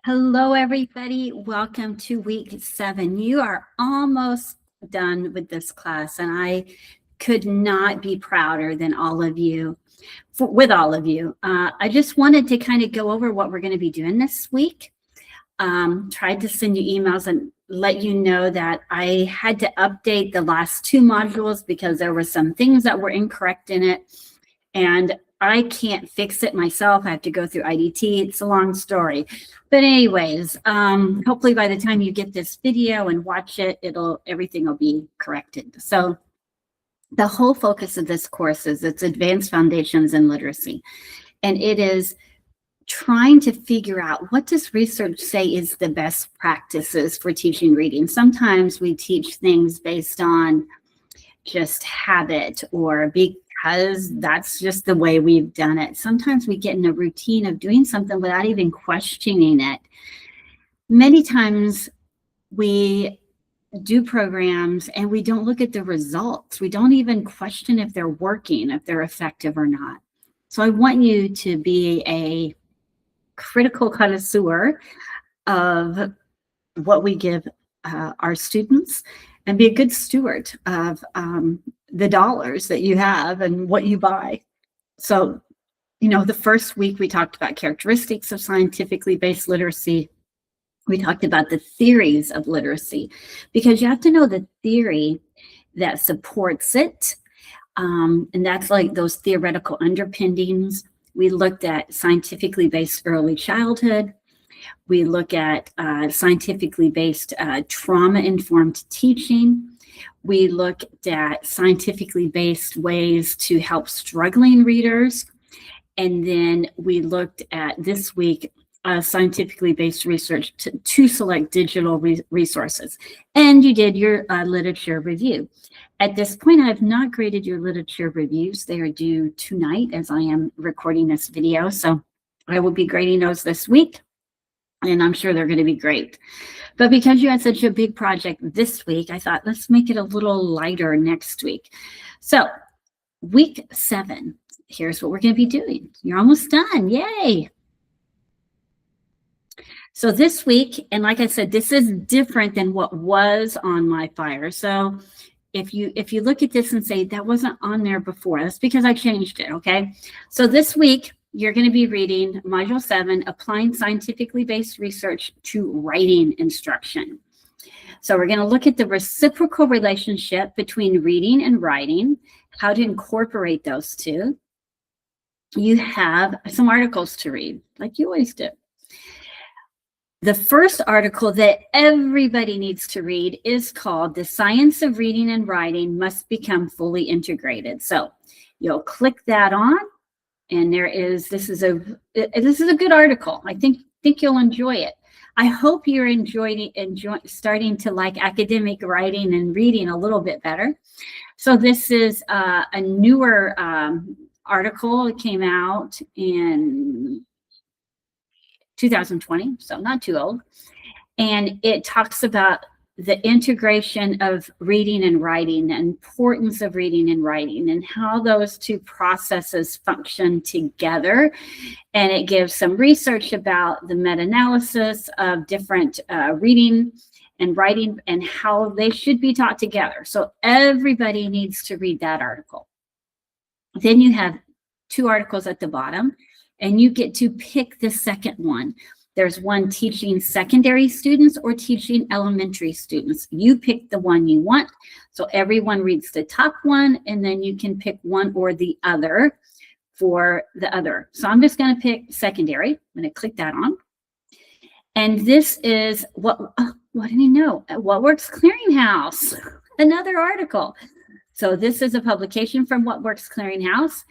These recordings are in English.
Hello, everybody. Welcome to week 7. You are almost done with this class, and I could not be prouder than all of you, with all of you. I just wanted to kind of go over what we're going to be doing this week. Tried to send you emails and let you know that I had to update the last 2 modules because there were some things that were incorrect in it, and I can't fix it myself. I have to go through IDT. It's a long story. But anyways, hopefully by the time you get this video and watch it, everything will be corrected. So the whole focus of this course is it's Advanced Foundations in Literacy. And it is trying to figure out, what does research say is the best practices for teaching reading? Sometimes we teach things based on just habit or because that's just the way we've done it. Sometimes we get in a routine of doing something without even questioning it. Many times we do programs and we don't look at the results. We don't even question if they're working, if they're effective or not. So I want you to be a critical connoisseur of what we give our students and be a good steward of the dollars that you have and what you buy. So, the first week we talked about characteristics of scientifically based literacy. We talked about the theories of literacy, because you have to know the theory that supports it. And that's like those theoretical underpinnings. We looked at scientifically based early childhood. We look at scientifically based trauma-informed teaching. We looked at scientifically based ways to help struggling readers. And then we looked at this week scientifically based research to select digital resources. And you did your literature review. At this point, I have not graded your literature reviews. They are due tonight as I am recording this video. So I will be grading those this week, and I'm sure they're going to be great. But because you had such a big project this week, I thought, let's make it a little lighter next week. So week 7, here's what we're going to be doing. You're almost done. Yay. So this week, and like I said, this is different than what was on my flyer. So if you look at this and say, that wasn't on there before, that's because I changed it, okay? So this week, you're going to be reading Module 7, Applying Scientifically Based Research to Writing Instruction. So we're going to look at the reciprocal relationship between reading and writing, how to incorporate those two. You have some articles to read, like you always do. The first article that everybody needs to read is called The Science of Reading and Writing Must Become Fully Integrated. So you'll click that on, and this is a good article. I think you'll enjoy it. I hope you're starting to like academic writing and reading a little bit better. So this is a newer article. It came out in 2020, so not too old. And it talks about the integration of reading and writing, the importance of reading and writing, and how those two processes function together. And it gives some research about the meta-analysis of different reading and writing and how they should be taught together. So everybody needs to read that article. Then you have 2 articles at the bottom, and you get to pick the second one. There's one teaching secondary students or teaching elementary students. You pick the one you want. So everyone reads the top one, and then you can pick one or the other for the other. So I'm just going to pick secondary. I'm going to click that on. And this is what do you know? What Works Clearinghouse, another article. So this is a publication from What Works Clearinghouse.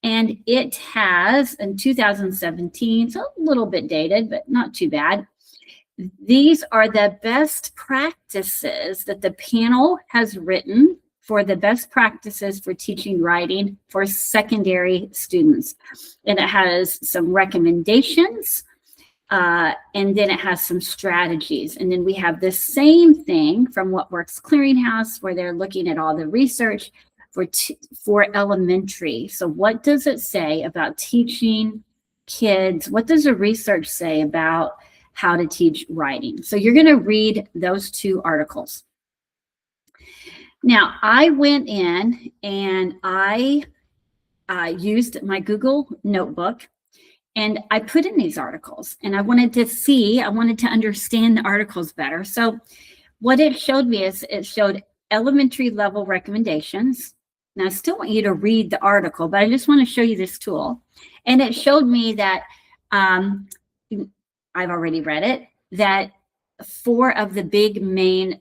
And it has, in 2017, it's a little bit dated, but not too bad. These are the best practices that the panel has written for the best practices for teaching writing for secondary students. And it has some recommendations, and then it has some strategies. And then we have the same thing from What Works Clearinghouse, where they're looking at all the research for elementary. So what does it say about teaching kids? What does the research say about How to Teach Writing. So you're going to read those 2 articles. Now, I went in and I used my Google Notebook, and I put in these articles, and I wanted to understand the articles better. So what it showed me is it showed elementary level recommendations. Now, I still want you to read the article, but I just want to show you this tool. And it showed me that I've already read it, that 4 of the big main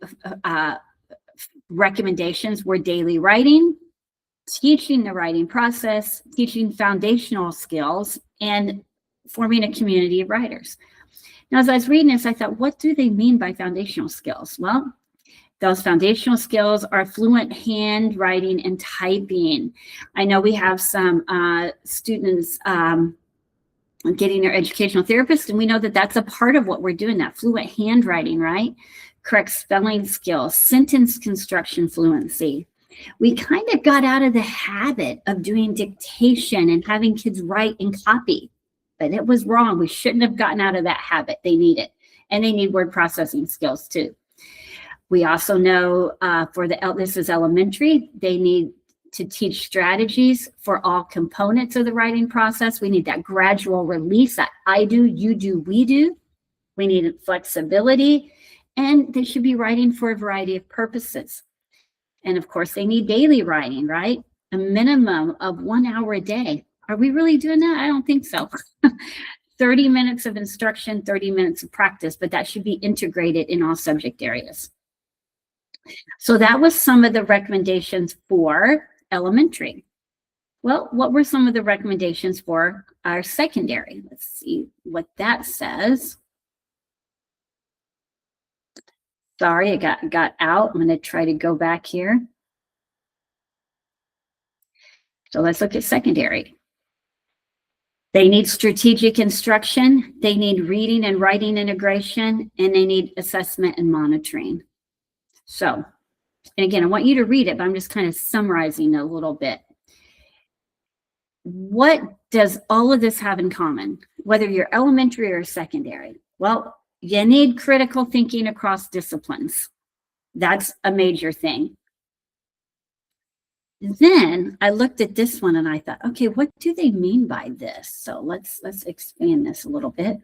recommendations were daily writing, teaching the writing process, teaching foundational skills, and forming a community of writers. Now, as I was reading this, I thought, what do they mean by foundational skills? Well, those foundational skills are fluent handwriting and typing. I know we have some students getting their educational therapist, and we know that that's a part of what we're doing, that fluent handwriting, right? Correct spelling skills, sentence construction fluency. We kind of got out of the habit of doing dictation and having kids write and copy, but it was wrong. We shouldn't have gotten out of that habit. They need it. And they need word processing skills too. We also know this is elementary, they need to teach strategies for all components of the writing process. We need that gradual release, that I do, you do, we do. We need flexibility, and they should be writing for a variety of purposes. And of course, they need daily writing, right? A minimum of 1 hour a day. Are we really doing that? I don't think so. 30 minutes of instruction, 30 minutes of practice, but that should be integrated in all subject areas. So that was some of the recommendations for elementary. Well, what were some of the recommendations for our secondary? Let's see what that says. Sorry, it got out. I'm going to try to go back here. So let's look at secondary. They need strategic instruction. They need reading and writing integration, and they need assessment and monitoring. So, and again, I want you to read it, but I'm just kind of summarizing a little bit. What does all of this have in common, whether you're elementary or secondary? Well, you need critical thinking across disciplines. That's a major thing. Then I looked at this one and I thought, okay, what do they mean by this? So let's expand this a little bit.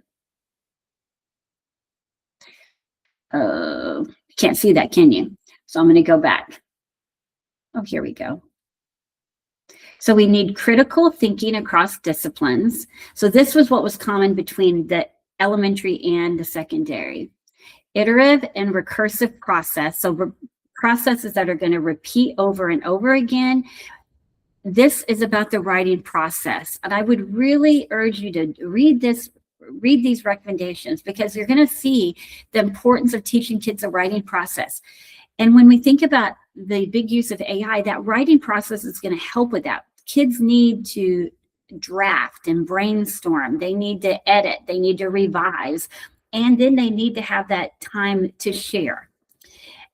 Can't see that, can you? So I'm going to go back. Oh, here we go. So we need critical thinking across disciplines. So this was what was common between the elementary and the secondary. Iterative and recursive process. So processes that are going to repeat over and over again. This is about the writing process. And I would really urge you to read these recommendations, because you're going to see the importance of teaching kids the writing process. And when we think about the big use of AI, that writing process is going to help with that. Kids need to draft and brainstorm. They need to edit. They need to revise. And then they need to have that time to share.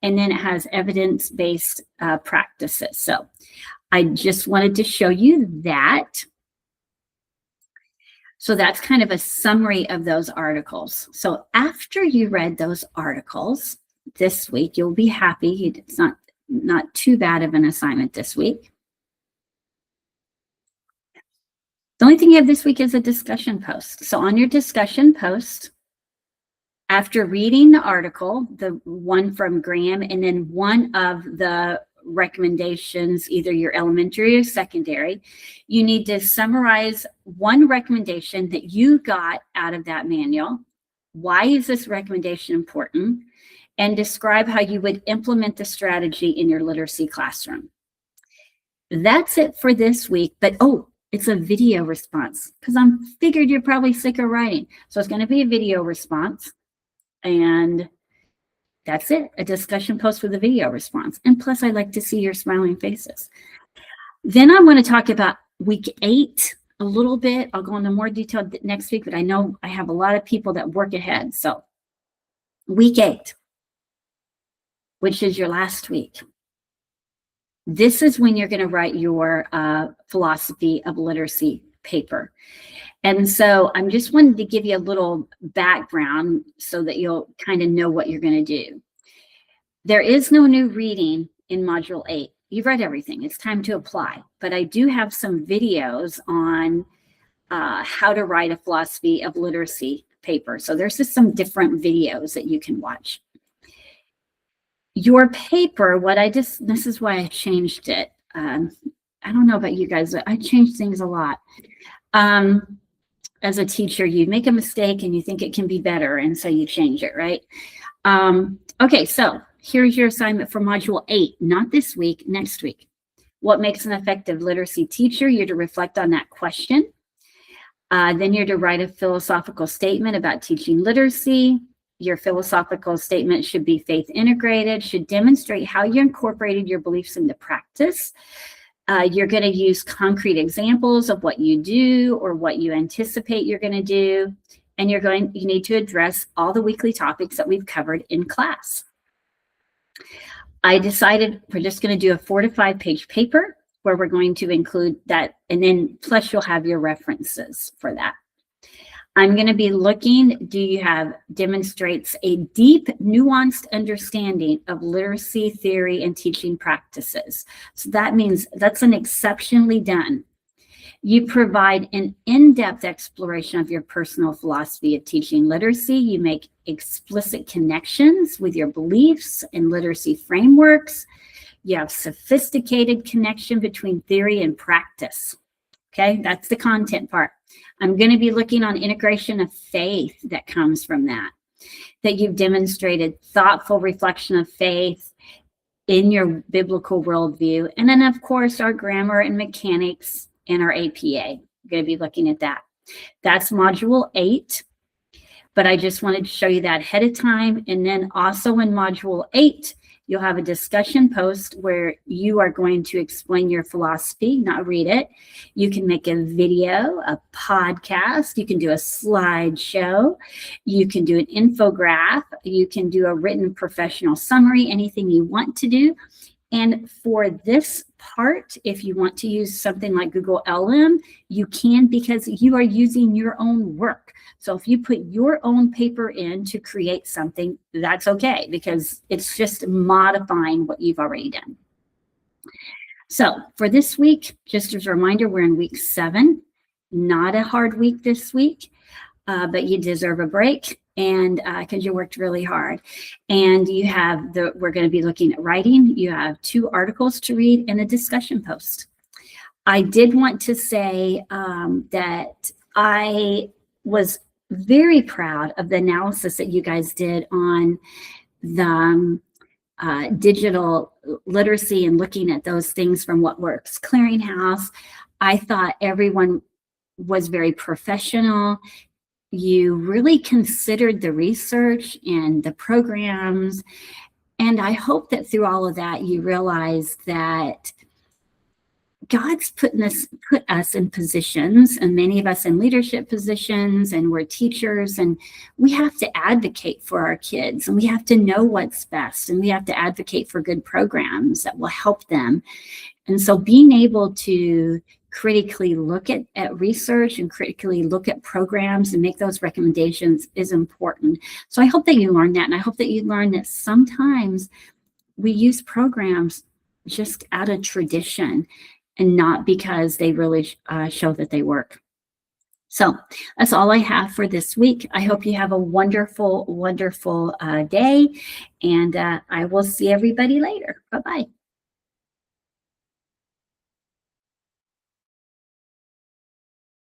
And then it has evidence-based practices. So I just wanted to show you that. So that's kind of a summary of those articles. So after you read those articles this week, you'll be happy. It's not too bad of an assignment this week. The only thing you have this week is a discussion post. So on your discussion post, after reading the article, the one from Graham, and then one of the recommendations, either your elementary or secondary, you need to summarize one recommendation that you got out of that manual. Why is this recommendation important? And describe how you would implement the strategy in your literacy classroom. That's it for this week. But it's a video response, because I figured you're probably sick of writing. So it's going to be a video response. And that's it, a discussion post with a video response. And plus, I like to see your smiling faces. Then I want to talk about week 8 a little bit. I'll go into more detail next week, but I know I have a lot of people that work ahead. So week 8, which is your last week. This is when you're going to write your philosophy of literacy paper. And so I'm just wanting to give you a little background so that you'll kind of know what you're going to do. There is no new reading in Module 8. You've read everything. It's time to apply. But I do have some videos on how to write a philosophy of literacy paper. So there's just some different videos that you can watch. Your paper, this is why I changed it. I don't know about you guys, but I change things a lot. As a teacher, you make a mistake and you think it can be better, and so you change it, right? Okay, so here's your assignment for Module 8, not this week, next week. What makes an effective literacy teacher? You're to reflect on that question. Then you're to write a philosophical statement about teaching literacy. Your philosophical statement should be faith integrated, should demonstrate how you incorporated your beliefs into practice. You're going to use concrete examples of what you do or what you anticipate you're going to do. And you need to address all the weekly topics that we've covered in class. I decided we're just going to do a 4 to 5 page paper where we're going to include that. And then plus you'll have your references for that. I'm going to be looking, demonstrates a deep, nuanced understanding of literacy theory and teaching practices. So that means that's an exceptionally done. You provide an in-depth exploration of your personal philosophy of teaching literacy. You make explicit connections with your beliefs and literacy frameworks. You have sophisticated connection between theory and practice. Okay, that's the content part. I'm going to be looking on integration of faith that comes from that you've demonstrated thoughtful reflection of faith in your biblical worldview. And then, of course, our grammar and mechanics and our APA. I'm going to be looking at that. That's Module 8. But I just wanted to show you that ahead of time. And then also in Module 8, you'll have a discussion post where you are going to explain your philosophy, not read it. You can make a video, a podcast. You can do a slideshow. You can do an infograph. You can do a written professional summary, anything you want to do. And for this part, if you want to use something like Google LM, you can, because you are using your own work. So if you put your own paper in to create something, that's okay, because it's just modifying what you've already done. So for this week, just as a reminder, we're in week 7, not a hard week this week, but you deserve a break, and because you worked really hard. And you have we're going to be looking at writing. You have 2 articles to read and a discussion post. I did want to say that I was very proud of the analysis that you guys did on the digital literacy and looking at those things from What Works Clearinghouse. I thought everyone was very professional. You really considered the research and the programs. And I hope that through all of that, you realize that God's put us in positions, and many of us in leadership positions, and we're teachers, and we have to advocate for our kids, and we have to know what's best, and we have to advocate for good programs that will help them. And so being able to critically look at research and critically look at programs and make those recommendations is important. So I hope that you learned that, and I hope that you learned that sometimes we use programs just out of tradition and not because they really show that they work. So that's all I have for this week. I hope you have a wonderful, wonderful day, and I will see everybody later. Bye-bye.